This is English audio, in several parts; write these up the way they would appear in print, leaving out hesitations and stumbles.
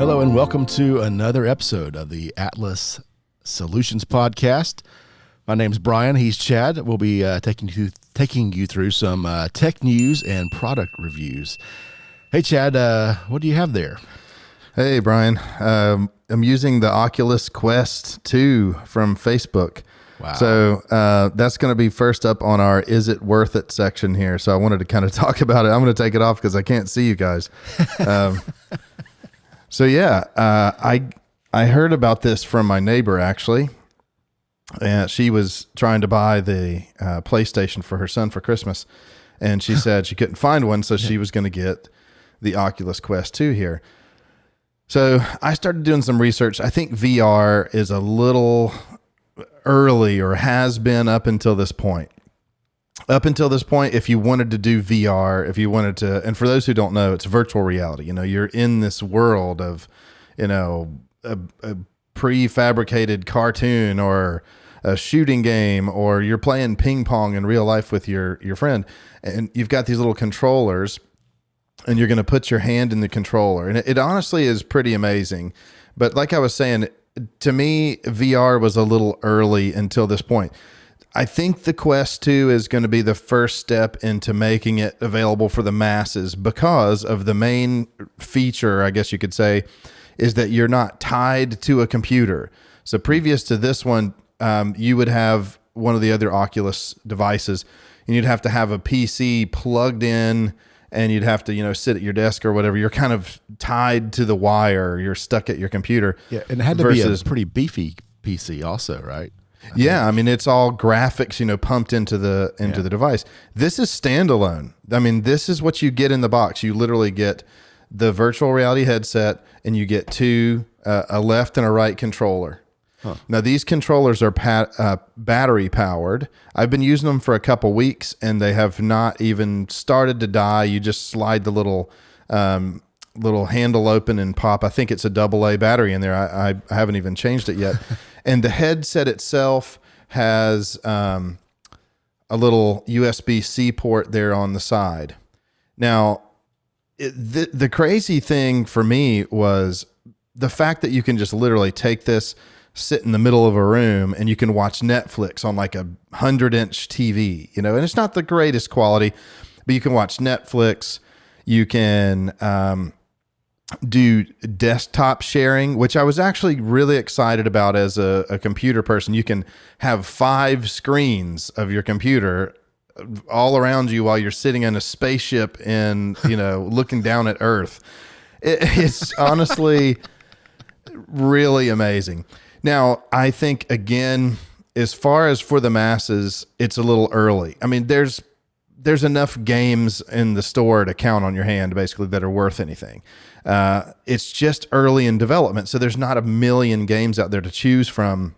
Hello and welcome to another episode of the Atlas Solutions Podcast. My name's Brian. He's Chad. We'll be taking you through some tech news and product reviews. Hey, Chad, what do you have there? Hey, Brian. I'm using the Oculus Quest 2 from Facebook. Wow. So that's going to be first up on our Is It Worth It section here. So I wanted to kind of talk about it. I'm going to take it off because I can't see you guys. I heard about this from my neighbor, actually. And she was trying to buy the PlayStation for her son for Christmas. And she said she couldn't find one, so she was going to get the Oculus Quest 2 here. So I started doing some research. I think VR is a little early, or has been up until this point. Up until this point, if you wanted to do VR, if you wanted to, and for those who don't know, it's virtual reality. You know, you're in this world of, you know, a prefabricated cartoon or a shooting game, or you're playing ping pong in real life with your friend, and you've got these little controllers, and you're going to put your hand in the controller. And it honestly is pretty amazing. But like I was saying, to me, VR was a little early until this point. I think the Quest 2 is going to be the first step into making it available for the masses, because of the main feature, I guess you could say, is that you're not tied to a computer. So previous to this one, you would have one of the other Oculus devices, and you'd have to have a PC plugged in, and you'd have to, you know, sit at your desk or whatever. You're kind of tied to the wire. You're stuck at your computer. Yeah, and it had to be a pretty beefy PC also, right? I mean, it's all graphics, you know, pumped into the device. This is standalone. I mean, this is what you get in the box. You literally get the virtual reality headset, and you get a left and a right controller. Huh. Now, these controllers are battery powered. I've been using them for a couple weeks, and they have not even started to die. You just slide the little handle open and pop. I think it's a AA battery in there. I haven't even changed it yet. And the headset itself has a little USB-C port there on the side. Now, the crazy thing for me was the fact that you can just literally take this, sit in the middle of a room, and you can watch Netflix on like a 100-inch TV, you know, and it's not the greatest quality, but you can watch Netflix. You can do desktop sharing, which I was actually really excited about as a computer person. You can have 5 screens of your computer all around you while you're sitting in a spaceship and, you know, looking down at Earth. It's honestly really amazing. Now, I think, again, as far as for the masses, it's a little early. I mean, there's enough games in the store to count on your hand, basically, that are worth anything. It's just early in development, so there's not a million games out there to choose from.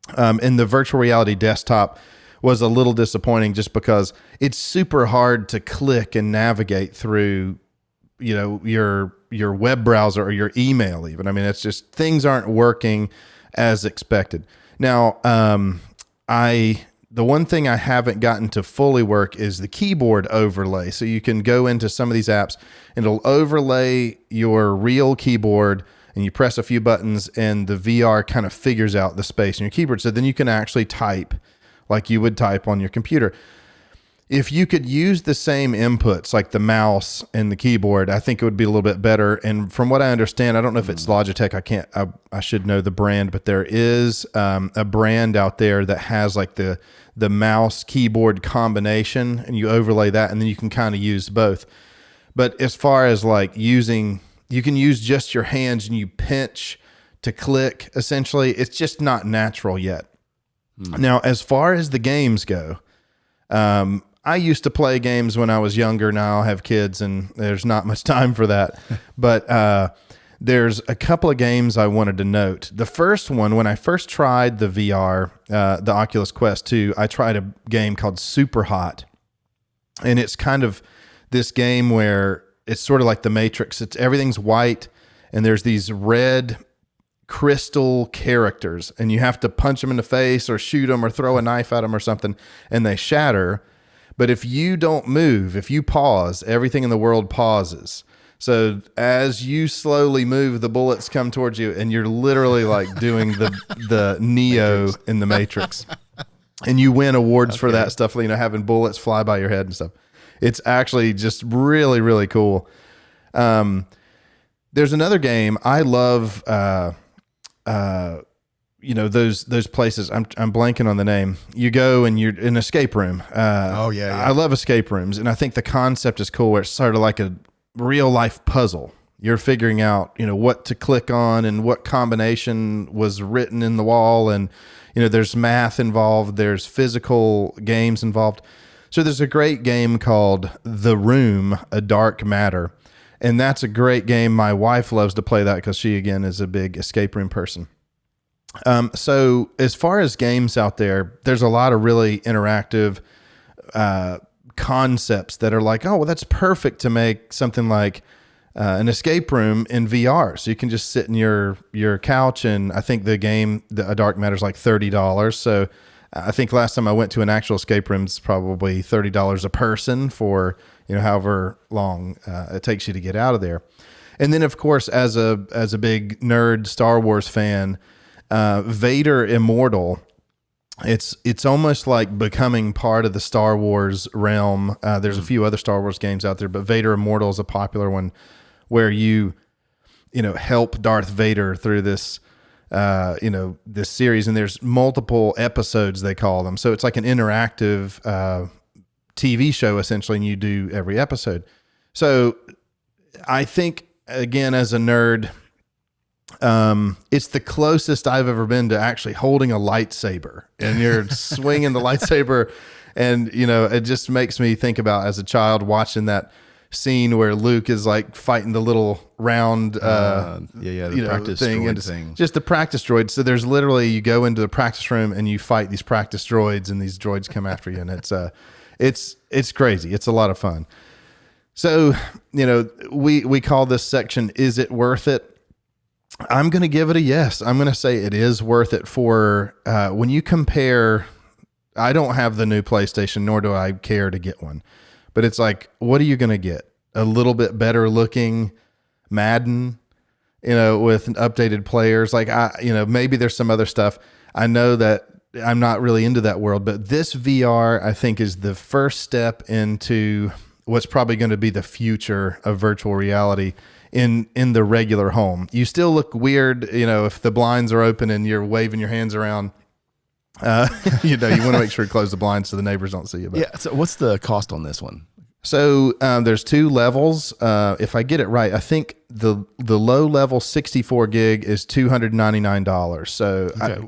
And the virtual reality desktop was a little disappointing, just because it's super hard to click and navigate through, you know, your web browser or your email even. I mean, it's just, things aren't working as expected. Now, the one thing I haven't gotten to fully work is the keyboard overlay. So you can go into some of these apps, and it'll overlay your real keyboard, and you press a few buttons, and the VR kind of figures out the space in your keyboard. So then you can actually type like you would type on your computer. If you could use the same inputs, like the mouse and the keyboard, I think it would be a little bit better. And from what I understand, I don't know if it's Logitech. I should know the brand, but there is a brand out there that has like the mouse keyboard combination, and you overlay that, and then you can kind of use both. But as far as like you can use just your hands, and you pinch to click, essentially. It's just not natural yet. Now, as far as the games go, I used to play games when I was younger. Now I have kids, and there's not much time for that. But there's a couple of games I wanted to note. The first one, when I first tried the VR, the Oculus Quest 2, I tried a game called Super Hot. And it's kind of this game where it's sort of like the Matrix. Everything's white, and there's these red crystal characters, and you have to punch them in the face or shoot them or throw a knife at them or something, and they shatter. But if you don't move, if you pause, everything in the world pauses. So as you slowly move, the bullets come towards you, and you're literally like doing the Neo in the Matrix. And you win awards for that stuff, having bullets fly by your head and stuff. It's actually just really, really cool. There's another game I love. Those places. I'm blanking on the name. You go and you're in an escape room. I love escape rooms, and I think the concept is cool. Where it's sort of like a real life puzzle. You're figuring out, what to click on and what combination was written in the wall, and there's math involved. There's physical games involved. So there's a great game called The Room: A Dark Matter, and that's a great game. My wife loves to play that because she, again, is a big escape room person. So as far as games out there, there's a lot of really interactive concepts that are like, oh, well, that's perfect to make something like an escape room in VR. So you can just sit in your couch, and I think the game, A Dark Matter, is like $30. So I think last time I went to an actual escape room, it's probably $30 a person for however long it takes you to get out of there. And then, of course, as a big nerd Star Wars fan, Vader Immortal, it's almost like becoming part of the Star Wars realm. There's a few other Star Wars games out there, but Vader Immortal is a popular one where you help Darth Vader through this this series, and there's multiple episodes, they call them. So it's like an interactive TV show essentially, and you do every episode. So I think, again, as a nerd, it's the closest I've ever been to actually holding a lightsaber, and you're swinging the lightsaber, and it just makes me think about, as a child, watching that scene where Luke is like fighting the little round the practice thing, and thing. just the practice droids. So there's literally, you go into the practice room and you fight these practice droids, and these droids come after you, and it's crazy. It's a lot of fun. So we call this section, Is It Worth It? I'm going to give it a yes. I'm going to say it is worth it for when you compare. I don't have the new PlayStation, nor do I care to get one, but it's like, what are you going to get? A little bit better looking Madden, with updated players. Like maybe there's some other stuff. I know that I'm not really into that world, but this VR, I think, is the first step into what's probably going to be the future of virtual reality in the regular home. You still look weird, if the blinds are open and you're waving your hands around. You want to make sure you close the blinds so the neighbors don't see you. But. Yeah. So what's the cost on this one? So there's 2 levels. If I get it right, I think the low level 64 gig is $299. So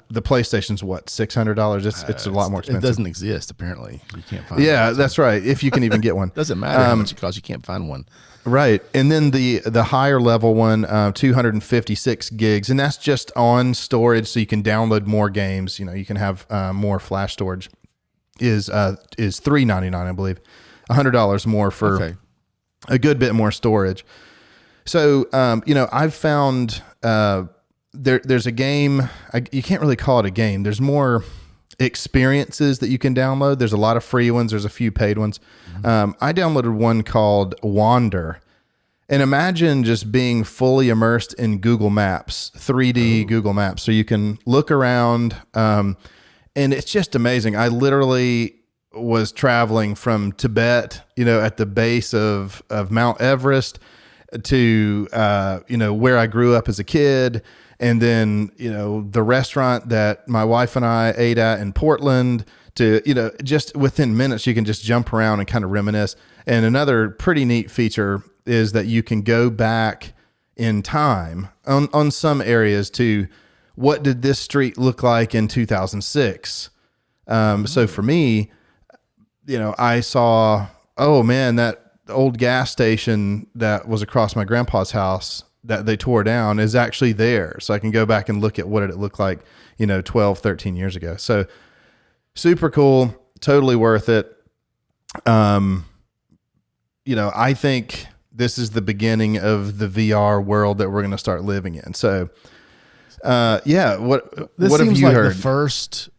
the PlayStation's what, $600? It's a lot more expensive. It doesn't exist, apparently. You can't find one. That's right. If you can even get one. Doesn't matter how much it costs. You can't find one. Right. And then the higher level one, 256 gigs, and that's just on storage, so you can download more games. You can have more flash storage. Is $399, I believe. $100 more for a good bit more storage. So I've found there's a game. You can't really call it a game. There's more experiences that you can download. There's a lot of free ones. There's a few paid ones. I downloaded one called Wander, and imagine just being fully immersed in Google Maps, 3D Google Maps. So you can look around, and it's just amazing. I literally was traveling from Tibet, at the base of Mount Everest, to, where I grew up as a kid. And then, the restaurant that my wife and I ate at in Portland, to, just within minutes, you can just jump around and kind of reminisce. And another pretty neat feature is that you can go back in time on some areas to, what did this street look like in 2006? So for me, I saw, oh man, that old gas station that was across my grandpa's house that they tore down is actually there. So I can go back and look at what it looked like, 12, 13 years ago. So super cool, totally worth it. I think this is the beginning of the VR world that we're going to start living in. So, what have you heard? The first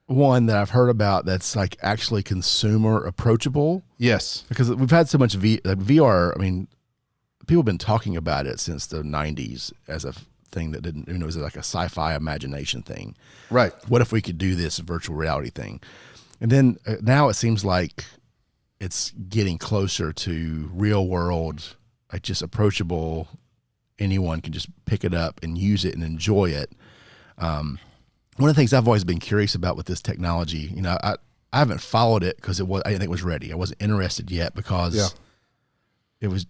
one that I've heard about that's like actually consumer approachable. Yes. Because we've had so much VR. I mean, people have been talking about it since the 90s as a thing that didn't, it was like a sci-fi imagination thing. Right. What if we could do this virtual reality thing? And then now it seems like it's getting closer to real world, like just approachable. Anyone can just pick it up and use it and enjoy it. One of the things I've always been curious about with this technology, I haven't followed it because I didn't think it was ready. I wasn't interested yet because it was,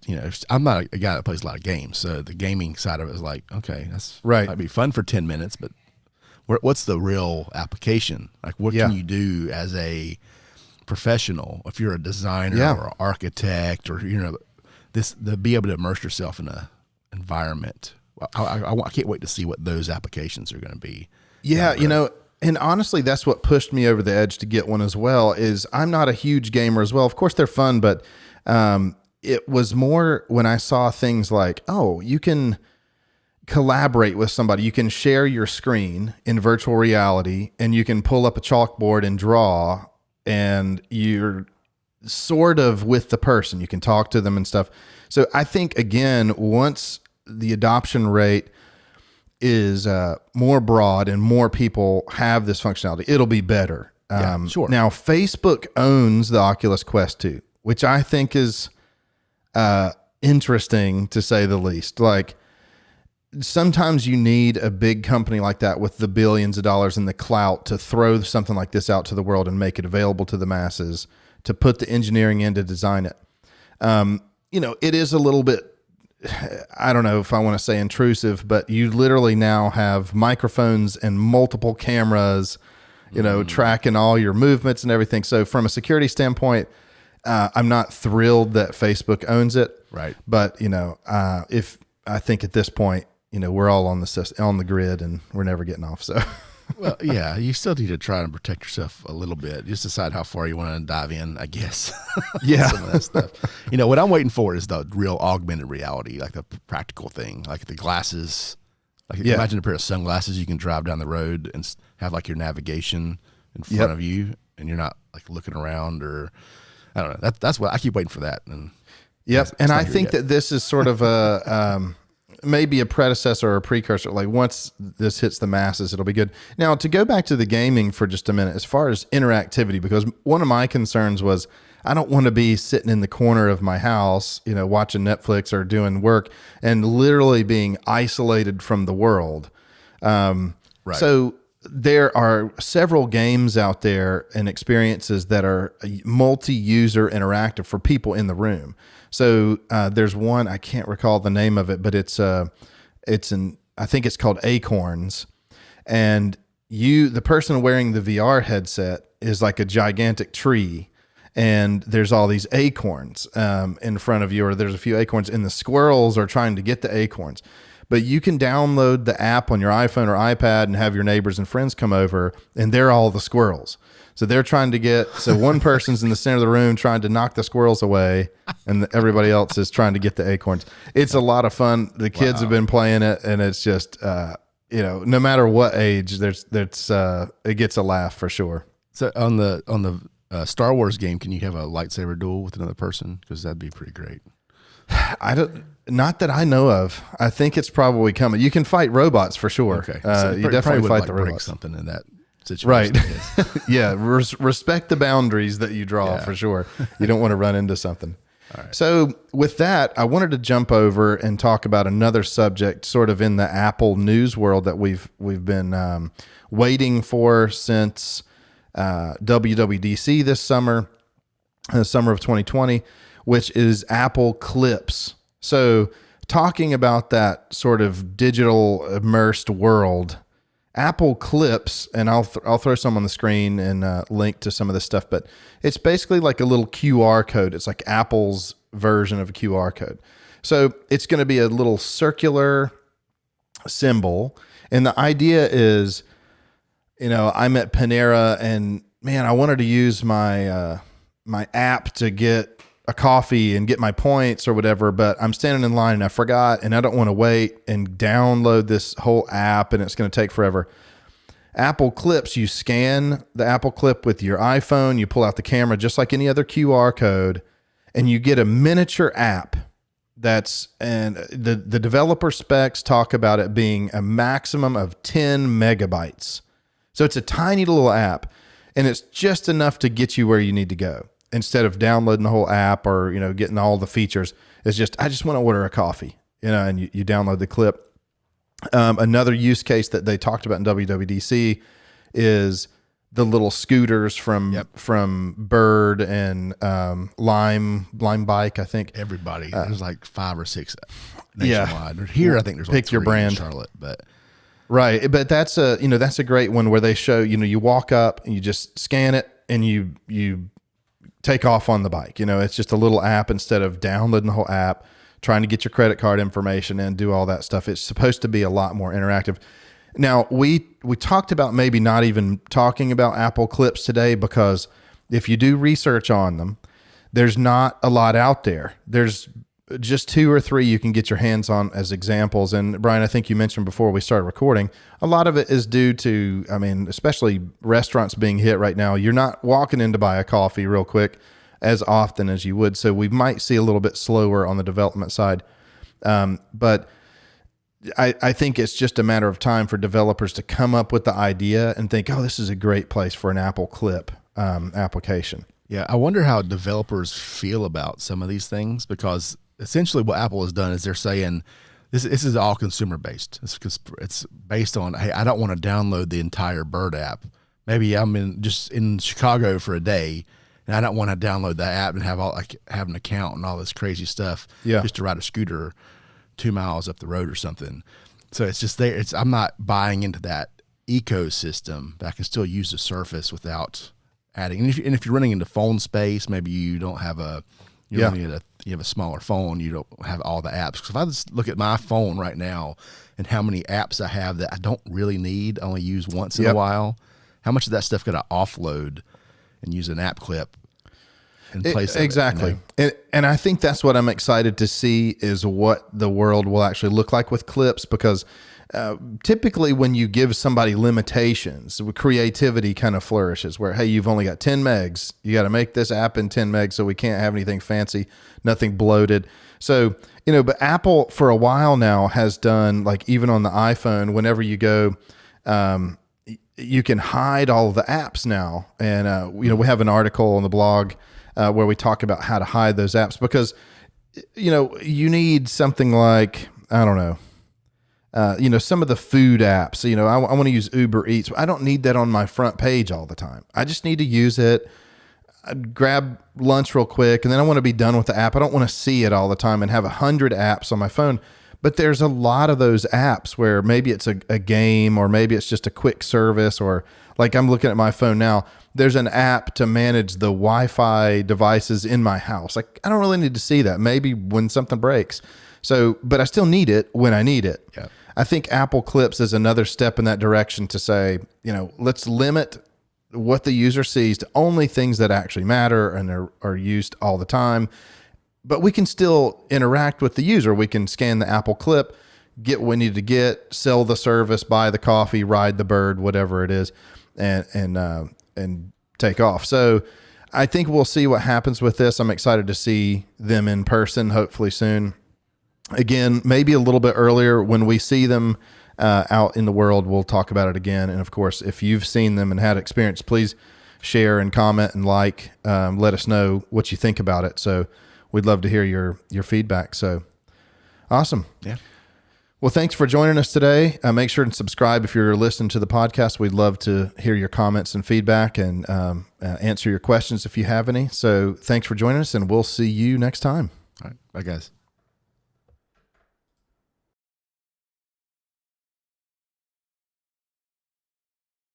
I'm not a guy that plays a lot of games. So the gaming side of it was like, okay, that's right. Might be fun for 10 minutes, but what's the real application? Like what can you do as a professional if you're a designer or an architect or, to be able to immerse yourself in a environment. I can't wait to see what those applications are going to be. Yeah, and honestly, that's what pushed me over the edge to get one as well, is I'm not a huge gamer as well. Of course, they're fun, but it was more when I saw things like, you can collaborate with somebody. You can share your screen in virtual reality, and you can pull up a chalkboard and draw, and you're sort of with the person. You can talk to them and stuff. So I think, again, once the adoption rate is more broad and more people have this functionality, it'll be better. Sure. Now, Facebook owns the Oculus Quest 2, which I think is interesting to say the least. Like, sometimes you need a big company like that with the billions of dollars in the clout to throw something like this out to the world and make it available to the masses, to put the engineering in to design it. It is a little bit, I don't know if I want to say intrusive, but you literally now have microphones and multiple cameras, tracking all your movements and everything. So from a security standpoint, I'm not thrilled that Facebook owns it. Right. But, if I think at this point, we're all on the grid and we're never getting off. So, well, yeah, you still need to try and protect yourself a little bit. Just decide how far you want to dive in, I guess. Yeah. Some of that stuff. What I'm waiting for is the real augmented reality, like the practical thing, like the glasses. Like imagine a pair of sunglasses you can drive down the road and have like your navigation in front of you, and you're not like looking around, or I don't know. That's what I keep waiting for that. And and I think that this is sort of a maybe a predecessor or a precursor. Like once this hits the masses, it'll be good. Now, to go back to the gaming for just a minute, as far as interactivity, because one of my concerns was I don't want to be sitting in the corner of my house, watching Netflix or doing work and literally being isolated from the world. Right. So there are several games out there and experiences that are multi-user interactive for people in the room. So there's one, I can't recall the name of it, but I think it's called Acorns. And the person wearing the VR headset is like a gigantic tree, and there's all these acorns in front of you, or there's a few acorns, and the squirrels are trying to get the acorns. But you can download the app on your iPhone or iPad and have your neighbors and friends come over, and they're all the squirrels. So they're trying to so one person's in the center of the room trying to knock the squirrels away, and everybody else is trying to get the acorns. It's a lot of fun. The kids have been playing it, and it's just, no matter what age, it gets a laugh for sure. So on the Star Wars game, can you have a lightsaber duel with another person? Because that'd be pretty great. Not that I know of. I think it's probably coming. You can fight robots for sure. Okay. So you definitely fight the robots. Break something in that situation. Right. Yeah. Respect the boundaries that you draw for sure. You don't want to run into something. All right. So with that, I wanted to jump over and talk about another subject sort of in the Apple news world that we've been waiting for since WWDC this summer, the summer of 2020, which is Apple Clips. So talking about that sort of digital immersed world, Apple Clips, and I'll throw some on the screen and link to some of this stuff, but it's basically like a little QR code. It's like Apple's version of a QR code. So it's going to be a little circular symbol. And the idea is, I'm at Panera and man, I wanted to use my app to get a coffee and get my points or whatever, but I'm standing in line and I forgot, and I don't want to wait and download this whole app and it's going to take forever. Apple Clips, you scan the Apple Clip with your iPhone, you pull out the camera just like any other QR code, and you get a miniature app and the developer specs talk about it being a maximum of 10 megabytes. So it's a tiny little app, and it's just enough to get you where you need to go. Instead of downloading the whole app or, getting all the features, it's just, I just want to order a coffee, and you download the clip. Another use case that they talked about in WWDC is the little scooters from Bird and Lime Bike, I think. Everybody. There's like 5 or 6 nationwide. Here, I think there's like pick your 3 brand. in Charlotte, but right. But that's a great one where they show, you walk up and you just scan it and you take off on the bike. It's just a little app instead of downloading the whole app, trying to get your credit card information and do all that stuff. It's supposed to be a lot more interactive. Now, we talked about maybe not even talking about Apple Clips today, because if you do research on them, there's not a lot out there. There's just 2 or 3 you can get your hands on as examples. And Brian, I think you mentioned before we started recording, a lot of it is due to, especially restaurants being hit right now. You're not walking in to buy a coffee real quick as often as you would. So we might see a little bit slower on the development side. But I think it's just a matter of time for developers to come up with the idea and think, oh, this is a great place for an Apple Clip application. Yeah, I wonder how developers feel about some of these things, because essentially what Apple has done is they're saying this is all consumer based. It's based on, hey, I don't want to download the entire Bird app. Maybe I'm just in Chicago for a day, and I don't want to download that app and have an account and all this crazy stuff just to ride a scooter 2 miles up the road or something. So it's just there. I'm not buying into that ecosystem, but I can still use the Surface without adding. And if you're running into phone space, maybe you don't have you have a smaller phone, you don't have all the apps. Because if I just look at my phone right now and how many apps I have that I don't really need, I only use once in a while, how much of that stuff could I offload and use an app clip in place of exactly. And I think that's what I'm excited to see, is what the world will actually look like with clips, because typically when you give somebody limitations, creativity kind of flourishes, where, hey, you've only got 10 megs. You got to make this app in 10 megs, so we can't have anything fancy, nothing bloated. So, but Apple for a while now has done, like, even on the iPhone, whenever you go, you can hide all of the apps now. And, we have an article on the blog where we talk about how to hide those apps, because, you need something like, I don't know, some of the food apps, I want to use Uber Eats. I don't need that on my front page all the time. I just need to use it, I'd grab lunch real quick, and then I want to be done with the app. I don't want to see it all the time and have 100 apps on my phone. But there's a lot of those apps where maybe it's a game, or maybe it's just a quick service, or like I'm looking at my phone now, there's an app to manage the Wi-Fi devices in my house. Like, I don't really need to see that. Maybe when something breaks. So, but I still need it when I need it. Yeah. I think Apple Clips is another step in that direction to say, let's limit what the user sees to only things that actually matter and are used all the time. But we can still interact with the user. We can scan the Apple Clip, get what we need to get, sell the service, buy the coffee, ride the Bird, whatever it is, and take off. So I think we'll see what happens with this. I'm excited to see them in person, hopefully soon. Again, maybe a little bit earlier when we see them out in the world, we'll talk about it again. And of course, if you've seen them and had experience, please share and comment and let us know what you think about it. So we'd love to hear your feedback. So awesome. Yeah. Well, thanks for joining us today. Make sure to subscribe if you're listening to the podcast. We'd love to hear your comments and feedback, and answer your questions if you have any. So thanks for joining us, and we'll see you next time. All right. Bye, guys.